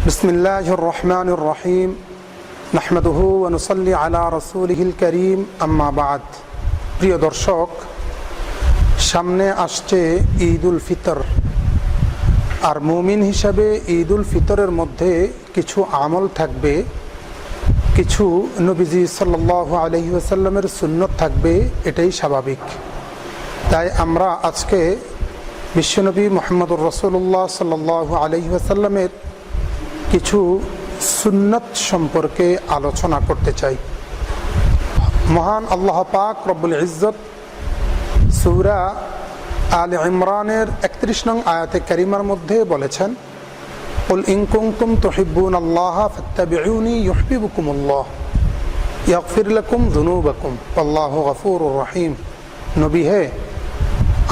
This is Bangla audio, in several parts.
বিসমিল্লাহির রহমানির রহিম নাহমাদুহু ওয়া নুসাল্লি আলা রাসূলিহিল কারীম আম্মা বাদ। প্রিয় দর্শক, সামনে আসছে ঈদুল ফিতর। আর মুমিন হিসাবে ঈদুল ফিতরের মধ্যে কিছু আমল থাকবে, কিছু নবীজি সাল্লাল্লাহু আলাইহি ওয়াসাল্লামের সুন্নত থাকবে, এটাই স্বাভাবিক। তাই আমরা আজকে বিশ্বনবী মুহাম্মদুর রাসূলুল্লাহ সাল্লাল্লাহু আলাইহি ওয়াসাল্লামের কিছু সুন্নত সম্পর্কে আলোচনা করতে চাই। মহান আল্লাহ পাক রব্বুল ইজ্জত সূরা আলে ইমরানের ৩১ নং আয়াতে কারিমার মধ্যে বলেছেন, কুল ইন কুনতুম তুহিব্বুনাল্লাহ ফাত্তাবিউনি ইউহিব্বুকুমুল্লাহ ইয়াগফির লাকুম যুনুবাকুম আল্লাহু গফুরুর রহিম। নবী হে,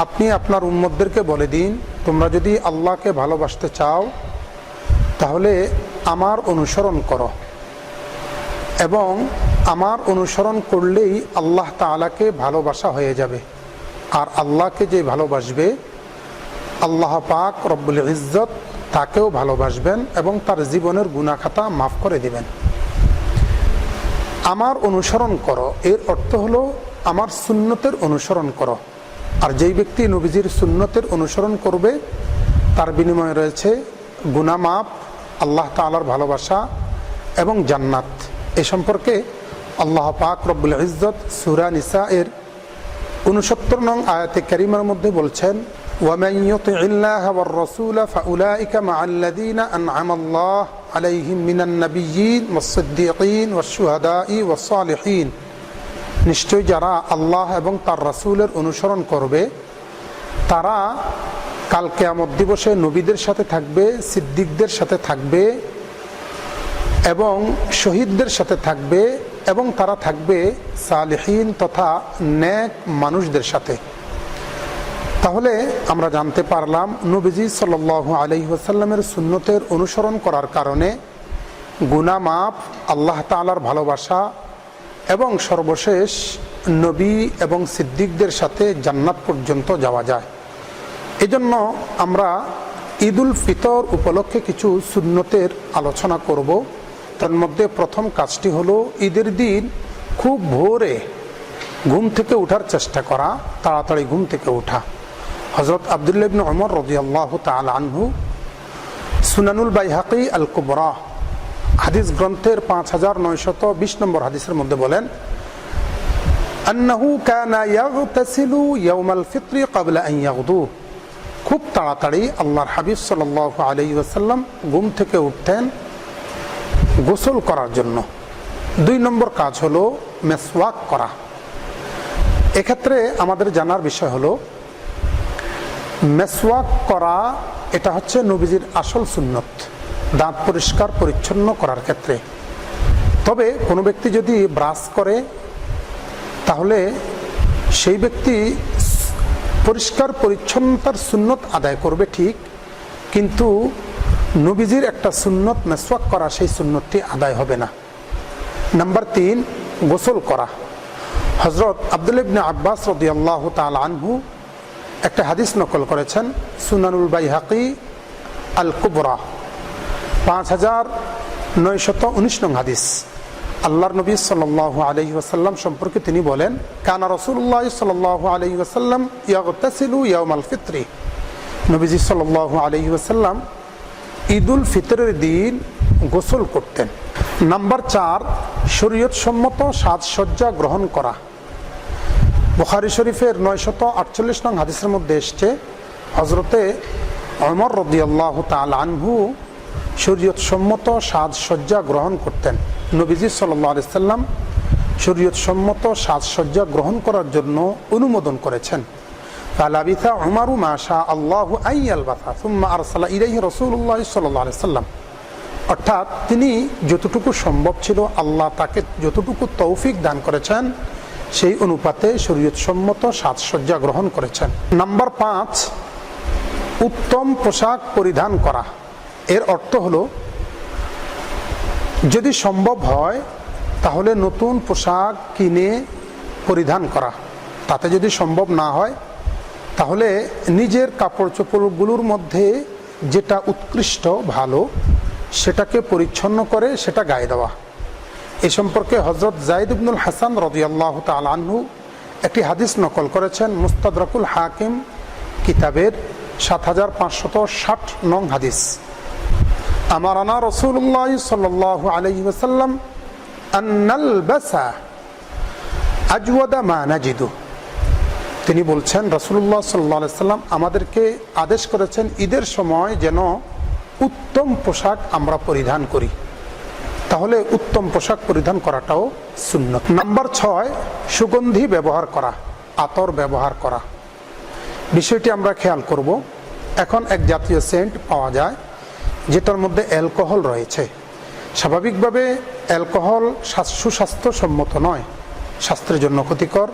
আপনি আপনার উম্মতদেরকে বলে দিন, তোমরা যদি আল্লাহকে ভালোবাসতে চাও তাহলে আমার অনুসরণ করো, এবং আমার অনুসরণ করলেই আল্লাহ তাআলাকে ভালোবাসা হয়ে যাবে। আর আল্লাহকে যে ভালোবাসবে, আল্লাহ পাক রব্বুল ইজ্জত তাকেও ভালোবাসবেন এবং তার জীবনের গুনাহ খাতা মাফ করে দিবেন। আমার অনুসরণ করো এর অর্থ হলো আমার সুন্নতের অনুসরণ করো। আর যেই ব্যক্তি নবীজির সুন্নতের অনুসরণ করবে তার বিনিময়ে রয়েছে গুনাহ মাফ, আল্লাহ তাআলার ভালোবাসা এবং জান্নাত। এ সম্পর্কে আল্লাহ পাক রব্বুল ইজ্জত সূরা নিসা এর ৬৯ নং আয়াতে কারিমার মধ্যে বলছেন, ওয়ামান ইউতিইল্লাহ ওয়ার রাসূল ফাউলাইকা মাআল্লাযীনা আন'আমাল্লাহু আলাইহিম মিনান নাবিয়্যিন ওয়াস-সিদ্দীকিন ওয়াশ-শুহাদাই ওয়াস-সালিহিন। নিশ্চয় যারা আল্লাহ এবং তার রাসূলের অনুসরণ করবে তারা কাল কিয়ামত দিবসে নবীদের সাথে থাকবে, সিদ্দিকদের সাথে থাকবে এবং শহীদদের সাথে থাকবে, এবং তারা থাকবে সালিহিন তথা নেক মানুষদের সাথে। তাহলে আমরা জানতে পারলাম নবীজি সাল্লাল্লাহু আলাইহি ওয়াসাল্লামের সুন্নতের অনুসরণ করার কারণে গুনাহ মাফ, আল্লাহ তাআলার ভালোবাসা এবং সর্বশেষ নবী এবং সিদ্দিকদের সাথে জান্নাত পর্যন্ত যাওয়া যায়। এজন্য আমরা ঈদুল ফিতর উপলক্ষে কিছু সুন্নতের আলোচনা করব। তার মধ্যে প্রথম কাজটি হলো ঈদের দিন খুব ভোরে ঘুম থেকে ওঠার চেষ্টা করা, তাড়াতাড়ি ঘুম থেকে ওঠা। হযরত আব্দুল্লাহ ইবনে ওমর রাদিয়াল্লাহু তাআলা আনহু সুনানুল বাইহাকি আল কুবরা হাদিস গ্রন্থের 5920 নম্বর হাদিসের মধ্যে বলেন, আন্নাহু কানা ইয়াগতাসিলু ইয়াউমাল ফিত্রি ক্বাবলা আন ইয়াগদু। খুব তাড়াতাড়ি আল্লাহর হাবিব সাল্লাল্লাহু আলাইহি ওয়াসাল্লাম ঘুম থেকে উঠতেন গোসল করার জন্য। ২ নম্বর কাজ হলো মেসওয়াক করা। এক্ষেত্রে আমাদের জানার বিষয় হলো মেসওয়াক করা এটা হচ্ছে নবীজির আসল সুন্নত, দাঁত পরিষ্কার পরিচ্ছন্ন করার ক্ষেত্রে। তবে কোনো ব্যক্তি যদি ব্রাশ করে তাহলে সেই ব্যক্তি পরিষ্কার পরিচ্ছন্নতার সুন্নত আদায় করবে ঠিক, কিন্তু নবীজির একটা সুন্নত মেসওয়াক করা, সেই সুন্নতটি আদায় হবে না। নাম্বার ৩, গোসল করা। হযরত আব্দুল্লাহ ইবনে আব্বাস রাদিয়াল্লাহু তাআলা আনহু একটা হাদিস নকল করেছেন, সুনানুল বাইহাকি আল কুবরা 5919 নং হাদিস। আল্লাহর নবী সাল্লাল্লাহু আলাইহি ওয়াসাল্লাম সম্পর্কে তিনি বলেন, কানা রাসূলুল্লাহ সাল্লাল্লাহু আলাইহি ওয়াসাল্লাম ইয়াগতাসিলু ইয়াউমাল ফিত্রি। নবীজি সাল্লাল্লাহু আলাইহি ওয়াসাল্লাম ঈদুল ফিতরের দিন গোসল করতেন। নাম্বার ৪, শরীয়ত সম্মত সাজসজ্জা গ্রহণ করা। বুখারী শরীফের ৯৪৮ নং হাদিসের মধ্যে এসেছে, হযরতে ওমর রাদিয়াল্লাহু তাআলা আনহু শরীয়ত সম্মত সাজসজ্জা গ্রহণ করতেন। নবীজি সাল্লাল্লাহু আলাইহি সাল্লাম শরীয়ত সম্মত সাজসজ্জা গ্রহণ করার জন্য অনুমোদন করেছেন। ফালাবিথা উমারু মা শা আল্লাহু আইয়ালবাথা সুম্মা আরসালা ইলাইহি রাসূলুল্লাহ সাল্লাল্লাহু আলাইহি সাল্লাম। অর্থাৎ তিনি যতটুকু সম্ভব ছিল, আল্লাহ তাকে যতটুকু তৌফিক দান করেছেন সেই অনুপাতে শরীয়ত সম্মত সাজসজ্জা গ্রহণ করেছেন। নাম্বার ৫, উত্তম পোশাক পরিধান করা। এর অর্থ হলো যদি সম্ভব হয় তাহলে নতুন পোশাক কিনে পরিধান করা। তাতে যদি সম্ভব না হয় তাহলে নিজের কাপড় চোপড়গুলোর মধ্যে যেটা উৎকৃষ্ট ভালো সেটাকে পরিচ্ছন্ন করে সেটা গায়ে দেওয়া। এ সম্পর্কে হযরত যায়েদ ইবনুল হাসান রাদিয়াল্লাহু তাআলা আনহু একটি হাদিস নকল করেছেন মুস্তাদরাকুল হাকিম কিতাবের ৭৫৬০ নং হাদিস। আমারানা রাসূলুল্লাহ সাল্লাল্লাহু আলাইহি ওয়াসাল্লাম আন নালবাসা আজওয়াদা মা নাজিদু। তিনি বলছেন রাসূলুল্লাহ সাল্লাল্লাহু আলাইহি ওয়াসাল্লাম আমাদেরকে আদেশ করেছেন ঈদের সময় যেন উত্তম পোশাক আমরা পরিধান করি। তাহলে উত্তম পোশাক পরিধান করাটাও সুন্নত। নাম্বার ৬, সুগন্ধি ব্যবহার করা, আতর ব্যবহার করা। বিষয়টি আমরা খেয়াল করব। এখন এক জাতীয় সেন্ট পাওয়া যায় যেটার মধ্যে অ্যালকোহল রয়েছে। স্বাভাবিকভাবে অ্যালকোহল সুস্বাস্থ্যসম্মত নয়, স্বাস্থ্যের জন্য ক্ষতিকর।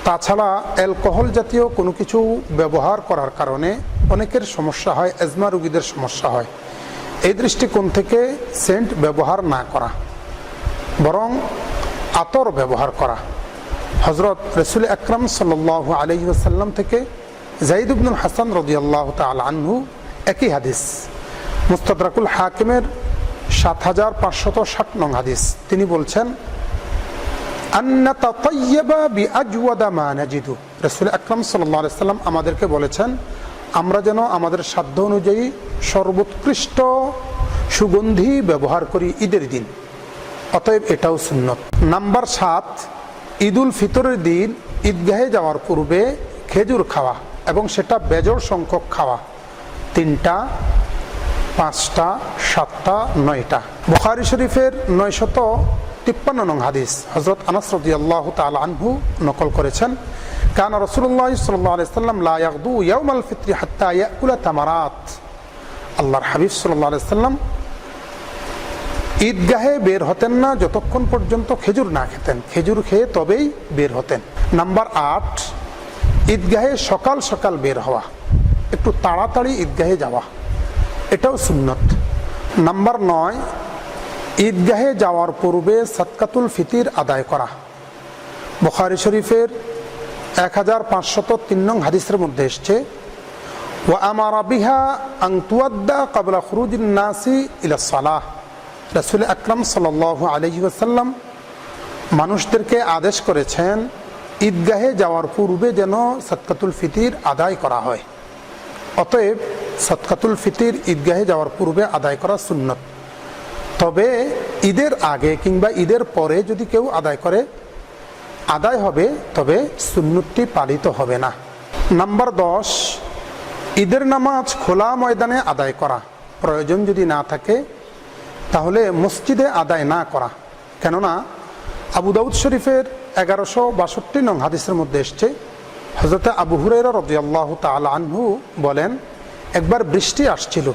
তাছাড়া অ্যালকোহল জাতীয় কোনো কিছু ব্যবহার করার কারণে অনেকের সমস্যা হয়, অ্যাজমা রোগীদের সমস্যা হয়। এই দৃষ্টিকোণ থেকে সেন্ট ব্যবহার না করা, বরং আতর ব্যবহার করা। হযরত রাসূল আকরাম সাল্লাল্লাহু আলাইহি ওয়াসাল্লাম থেকে যায়েদ ইবনুল হাসান রাদিয়াল্লাহু তাআলা আনহু একই হাদিস, মুস্তাদরাকুল হাকিমের ৭৫৬০ নং হাদিস। তিনি বলছেন আন্না তাতায়্যাবা বিআজওয়াদা মা নাজিদু। রাসূল আকরাম সাল্লাল্লাহু আলাইহি ওয়াসাল্লাম আমাদেরকে বলেছেন আমরা যেন আমাদের সাধ্য অনুযায়ী সর্বোৎকৃষ্ট সুগন্ধি ব্যবহার করি ঈদের দিন। অতএব এটাও সুন্নত। নাম্বার ৭, ঈদুল ফিতরের দিন ঈদগাহে যাওয়ার পূর্বে খেজুর খাওয়া এবং সেটা বেজোড় সংখ্যক খাওয়া। ৩টা, ৫টা, ৭টা, ৯টা। বুখারী শরীফের ৯৫৩ নং হাদিস হযরত আনাস রাদিয়াল্লাহু তাআলা আনহু নকল করেছেন কানা রাসূলুল্লাহ সাল্লাল্লাহু আলাইহি ওয়াসাল্লাম লা ইয়াগদু ইয়াউমাল ফিত্রি হাত্তা ইয়াকুলা তামারাত। আল্লাহর হাবিব সাল্লাল্লাহু আলাইহি ওয়াসাল্লাম ঈদগাহে বের হতেন না যতক্ষণ পর্যন্ত খেজুর না খেতেন, খেজুর খেয়ে তবেই বের হতেন। নাম্বার ৮, ঈদগাহে সকাল সকাল বের হওয়া, একটু তাড়াতাড়ি ঈদগাহে যাওয়া, এটাও সুন্নত। নাম্বার ৯, ঈদগাহে যাওয়ার পূর্বে সাদকাতুল ফিতির আদায় করা। বুখারী শরীফের ১৫০৩ নং হাদিসের মধ্যে এসছে ওয়া আমারা বিহা আন তুআদ্দা ক্বাবলা খুরুজিন নাসি ইলা সালাহ। রাসূল আকরাম সাল্লাল্লাহু আলাইহি ওয়াসাল্লাম মানুষদেরকে আদেশ করেছেন ঈদগাহে যাওয়ার পূর্বে যেন সাদকাতুল ফিতির আদায় করা হয়। অতএব সাদকাতুল ফিতির ঈদগাহে যাওয়ার পূর্বে আদায় করা সুন্নত। তবে ঈদের আগে কিংবা ঈদের পরে যদি কেউ আদায় করে আদায় হবে, তবে সুন্নতটি পালিত হবে না। নাম্বার ১০, ঈদের নামাজ খোলা ময়দানে আদায় করা। প্রয়োজন যদি না থাকে তাহলে মসজিদে আদায় না করা। কেননা আবু দাউদ শরীফের ১১৬২ নং হাদিসের মধ্যে এসছে হযরত আবু হুরায়রা রাদিয়াল্লাহু তাআলা আনহু বলেন একবার বৃষ্টি আসছিল,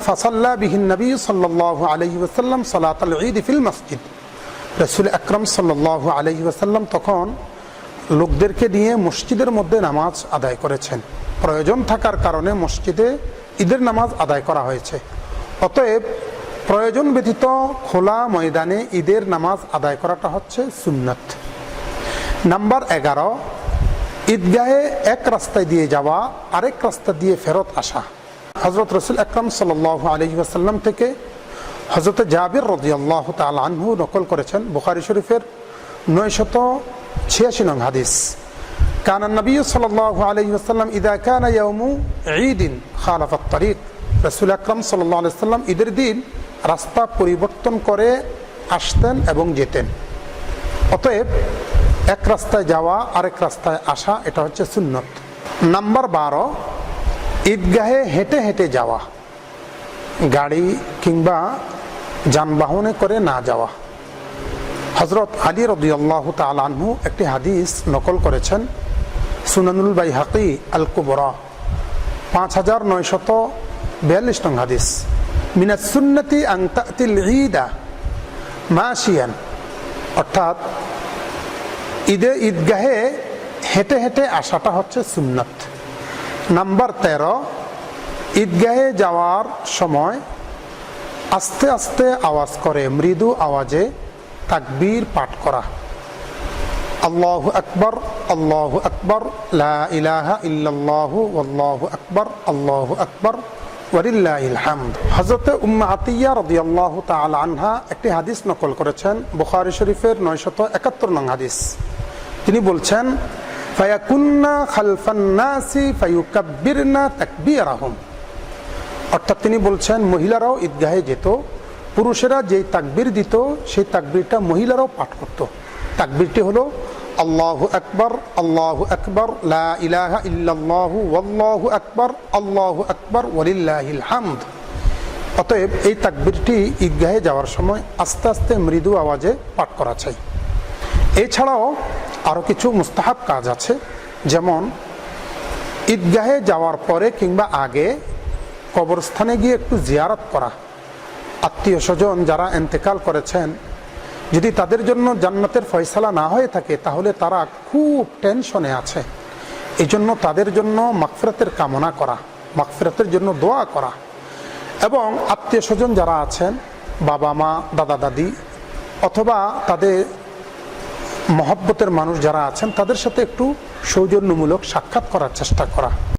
ফাসাল্লা বিহিন নবী সাল্লাল্লাহু আলাইহি ওয়াসাল্লাম সালাতাল ঈদ ফিল মসজিদ। রাসূল আকরাম সাল্লাল্লাহু আলাইহি ওয়াসাল্লাম তখন লোকদেরকে নিয়ে মসজিদের মধ্যে নামাজ আদায় করেছেন। প্রয়োজন থাকার কারণে মসজিদে ঈদের নামাজ আদায় করা হয়েছে। অতএব প্রয়োজন ব্যতীত খোলা ময়দানে ঈদের নামাজ আদায় করাটা হচ্ছে সুন্নত। নাম্বার ১১, ঈদগাহে এক রাস্তায় দিয়ে যাওয়া আরেক রাস্তা দিয়ে ফেরত আসা। হযরত রাসূল আকরাম সাল্লাল্লাহু আলাইহি ওয়াসাল্লাম থেকে হযরত জাবির রাদিয়াল্লাহু তাআলা আনহু নকল করেছেন বুখারী শরীফের ৯৮৬ নং হাদিস কানা নবী সাল্লাল্লাহু আলাইহি ওয়াসাল্লাম ইযা কানা ইয়াউমু ঈদিন খালাফাত তারিক। রাসূল আকরাম সাল্লাল্লাহু আলাইহি ওয়াসাল্লাম ঈদের দিন রাস্তা পরিবর্তন করে আসতেন এবং যেতেন। অতএব এক রাস্তায় যাওয়া আরেক রাস্তায় আসা এটা হচ্ছে সুন্নত। নাম্বার ১২, ঈদগাহে হেঁটে হেঁটে যাওয়া, গাড়ি কিংবা যানবাহনে করে না যাওয়া। হযরত আলী রাদিয়াল্লাহু তাআলা আনহু একটি হাদিস নকল করেছেন সুনানুল বাইহাকি আল কুবরা ৫৯৪২ নং হাদিস মিনাস সুন্নতি আন তা'তিল ঈদা মাশিয়ান, অর্থাৎ ঈদগাহে হেঁটে হেঁটে আসাটা হচ্ছে সুন্নত। নাম্বার ১৩, ঈদগাহে যাওয়ার সময় আস্তে আস্তে আওয়াজ করে মৃদু আওয়াজে তাকবীর পাঠ করা। আল্লাহু আকবার, আল্লাহু আকবার, লা ইলাহা ইল্লাল্লাহু ওয়াল্লাহু আকবার, আল্লাহু আকবার, ওয়ালিল্লাহিল হামদ। হযরত উম্মে আতিয়া রাদিয়াল্লাহু তাআলা আনহা একটি হাদিস নকল করেছেন, বুখারী শরীফের 971 নং হাদিস। তিনি বলছেন, ফায়াকুন্না খালফান নাসি ফায়ুকাব্বিরনা তাকবীরাহুম। অর্থাৎ তিনি বলছেন, মহিলারাও ঈদগাহে যেত, পুরুষেরা যেই তাকবীর দিত সেই তাকবীরটা মহিলারাও পাঠ করত। তাকবীরটি হলো আল্লাহু আকবার, আল্লাহু আকবার, লা ইলাহা ইল্লাল্লাহু ওয়াল্লাহু আকবার, আল্লাহু আকবার ওয়ালিল্লাহিল হামদ। অতএব এই তাকবীরটি ঈদগাহে যাওয়ার সময় আস্তে আস্তে মৃদু আওয়াজে পাঠ করা চাই। এছাড়াও আরও কিছু মুস্তাহাব কাজ আছে, যেমন ঈদগাহে যাওয়ার পরে কিংবা আগে কবরস্থানে গিয়ে একটু জিয়ারত করা। আত্মীয় স্বজন যারা ইন্তেকাল করেছেন, যদি তাদের জন্য জান্নাতের ফয়সালা না হয়ে থাকে তাহলে তারা খুব টেনশনে আছে। এই জন্য তাদের জন্য মাগফিরাতের কামনা করা, মাগফিরাতের জন্য দোয়া করা, এবং আত্মীয় স্বজন যারা আছেন, বাবা মা, দাদা দাদি, অথবা তাদের মহব্বতের মানুষ যারা আছেন, তাদের সাথে একটু সৌজন্যমূলক সাক্ষাৎ করার চেষ্টা করা।